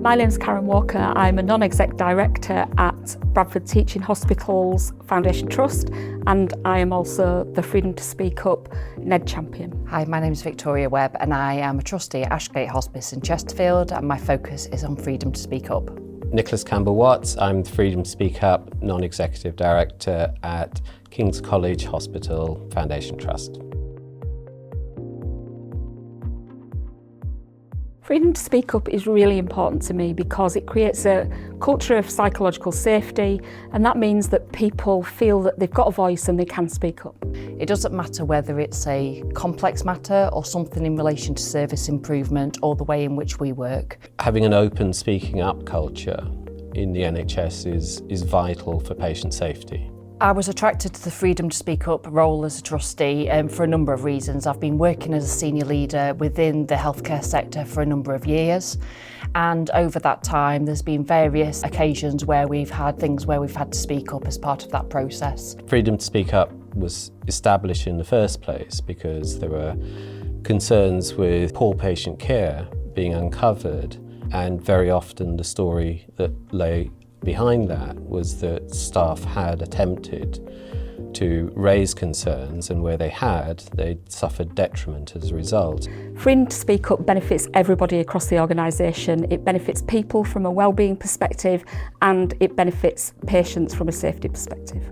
My name's Karen Walker. I'm a non-exec director at Bradford Teaching Hospitals Foundation Trust, and I am also the Freedom to Speak Up NED champion. Hi, my name is Victoria Webb and I am a trustee at Ashgate Hospice in Chesterfield, and my focus is on freedom to speak up. Nicholas Campbell-Watts, I'm the Freedom to Speak Up non-executive director at King's College Hospital Foundation Trust. Freedom to speak up is really important to me because it creates a culture of psychological safety, and that means that people feel that they've got a voice and they can speak up. It doesn't matter whether it's a complex matter or something in relation to service improvement or the way in which we work. Having an open speaking up culture in the NHS is vital for patient safety. I was attracted to the Freedom to Speak Up role as a trustee for a number of reasons. I've been working as a senior leader within the healthcare sector for a number of years, and over that time there's been various occasions where we've had to speak up as part of that process. Freedom to Speak Up was established in the first place because there were concerns with poor patient care being uncovered, and very often the story that lay behind that was that staff had attempted to raise concerns, and where they had, they'd suffered detriment as a result. Freedom to speak up benefits everybody across the organisation. It benefits people from a wellbeing perspective, and it benefits patients from a safety perspective.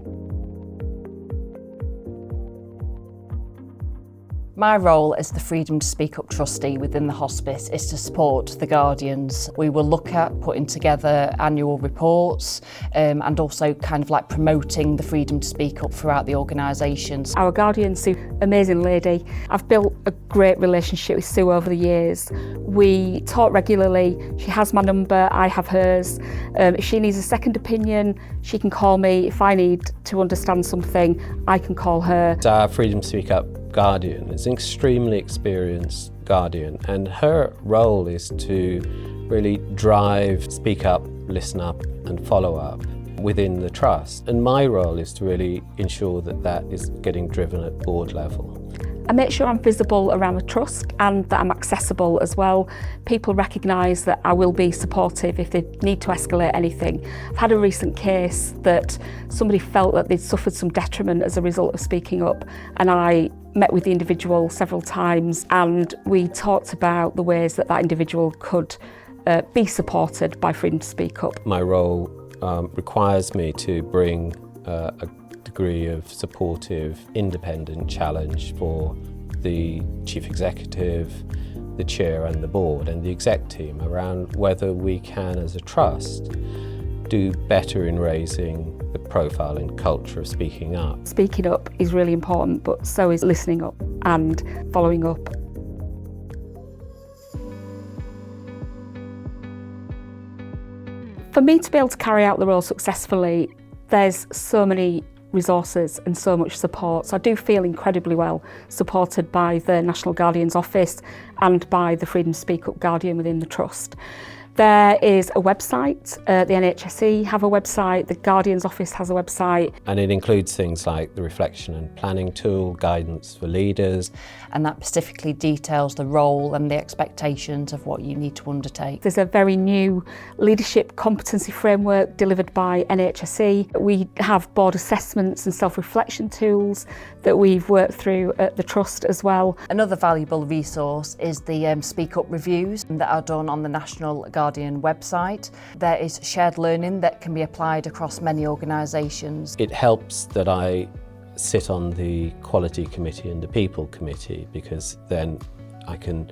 My role as the Freedom to Speak Up trustee within the hospice is to support the Guardians. We will look at putting together annual reports and also promoting the freedom to speak up throughout the organisation. Our Guardian, Sue, amazing lady. I've built a great relationship with Sue over the years. We talk regularly. She has my number, I have hers. If she needs a second opinion, she can call me. If I need to understand something, I can call her. Our Freedom to Speak Up Guardian is an extremely experienced Guardian, and her role is to really drive speak up, listen up and follow up within the trust. And my role is to really ensure that that is getting driven at board level. I make sure I'm visible around the trust and that I'm accessible as well. People recognise that I will be supportive if they need to escalate anything. I've had a recent case that somebody felt that they'd suffered some detriment as a result of speaking up, and I met with the individual several times and we talked about the ways that that individual could be supported by Freedom to Speak Up. My role requires me to bring a degree of supportive, independent challenge for the Chief Executive, the Chair and the Board and the Exec team around whether we can, as a trust, do better in raising the profile and culture of speaking up. Speaking up is really important, but so is listening up and following up. For me to be able to carry out the role successfully, there's so many resources and so much support. So I do feel incredibly well supported by the National Guardian's Office and by the Freedom to Speak Up Guardian within the Trust. There is a website, the NHSE have a website, the Guardian's Office has a website. And it includes things like the reflection and planning tool, guidance for leaders. And that specifically details the role and the expectations of what you need to undertake. There's a very new leadership competency framework delivered by NHSE. We have board assessments and self-reflection tools that we've worked through at the Trust as well. Another valuable resource is the Speak Up reviews that are done on the National Guardian website. There is shared learning that can be applied across many organisations. It helps that I sit on the Quality Committee and the People Committee, because then I can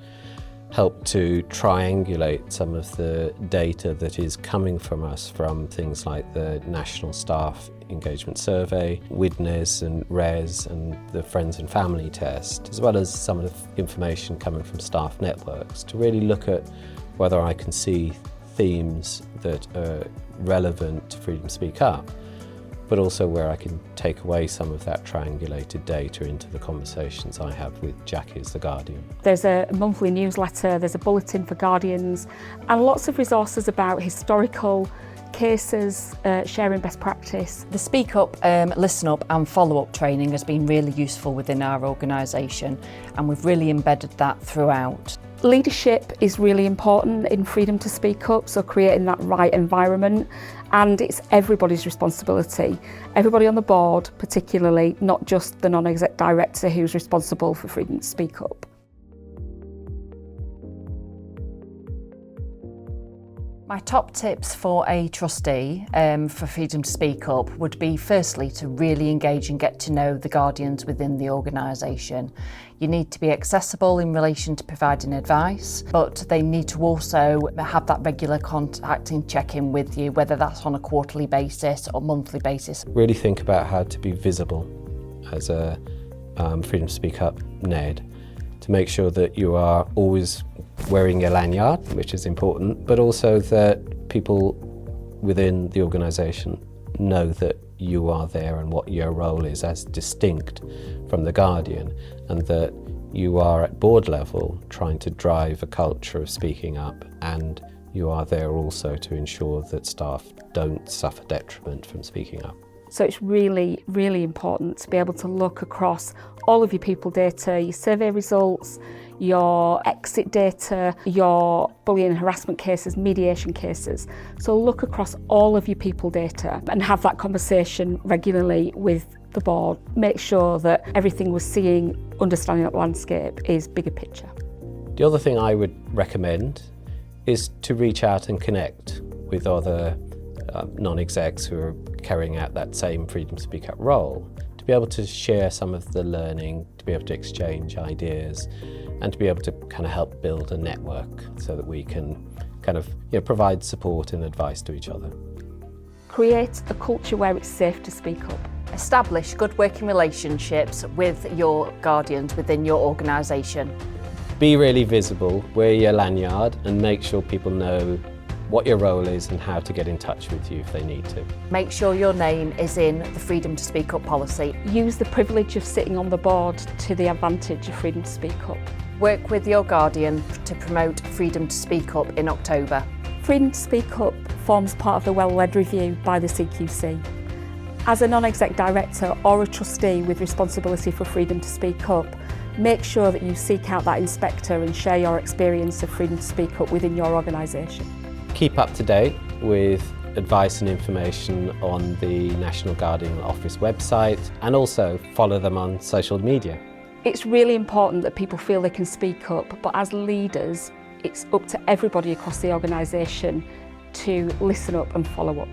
help to triangulate some of the data that is coming from us from things like the National Staff Engagement Survey, WIDNES and RES and the Friends and Family Test, as well as some of the information coming from staff networks, to really look at whether I can see themes that are relevant to Freedom to Speak Up, but also where I can take away some of that triangulated data into the conversations I have with Jackie as the Guardian. There's a monthly newsletter, there's a bulletin for Guardians, and lots of resources about historical cases, sharing best practice. The Speak Up, Listen Up and Follow Up training has been really useful within our organisation, and we've really embedded that throughout. Leadership is really important in freedom to speak up, so creating that right environment, and it's everybody's responsibility. Everybody on the board particularly, not just the non-exec director who's responsible for freedom to speak up. My top tips for a trustee for freedom to speak up would be firstly to really engage and get to know the guardians within the organisation. You need to be accessible in relation to providing advice, but they need to also have that regular contact and check-in with you, whether that's on a quarterly basis or monthly basis. Really think about how to be visible as a freedom to speak up NED, to make sure that you are always wearing your lanyard, which is important, but also that people within the organisation know that you are there and what your role is as distinct from the Guardian, and that you are at board level trying to drive a culture of speaking up, and you are there also to ensure that staff don't suffer detriment from speaking up. So it's really, really important to be able to look across all of your people data, your survey results, your exit data, your bullying and harassment cases, mediation cases. So look across all of your people data and have that conversation regularly with the board. Make sure that everything we're seeing, understanding that landscape, is bigger picture. The other thing I would recommend is to reach out and connect with other non-execs who are carrying out that same freedom to speak up role, to be able to share some of the learning, to be able to exchange ideas, and to be able to kind of help build a network so that we can kind of provide support and advice to each other. Create a culture where it's safe to speak up. Establish good working relationships with your guardians within your organisation. Be really visible, wear your lanyard, and make sure people know what your role is and how to get in touch with you if they need to. Make sure your name is in the Freedom to Speak Up policy. Use the privilege of sitting on the board to the advantage of freedom to speak up. Work with your guardian to promote freedom to speak up in October. Freedom to speak up forms part of the well-led review by the CQC. As a non-exec director or a trustee with responsibility for freedom to speak up, make sure that you seek out that inspector and share your experience of freedom to speak up within your organisation. Keep up to date with advice and information on the National Guardian Office website, and also follow them on social media. It's really important that people feel they can speak up, but as leaders, it's up to everybody across the organisation to listen up and follow up.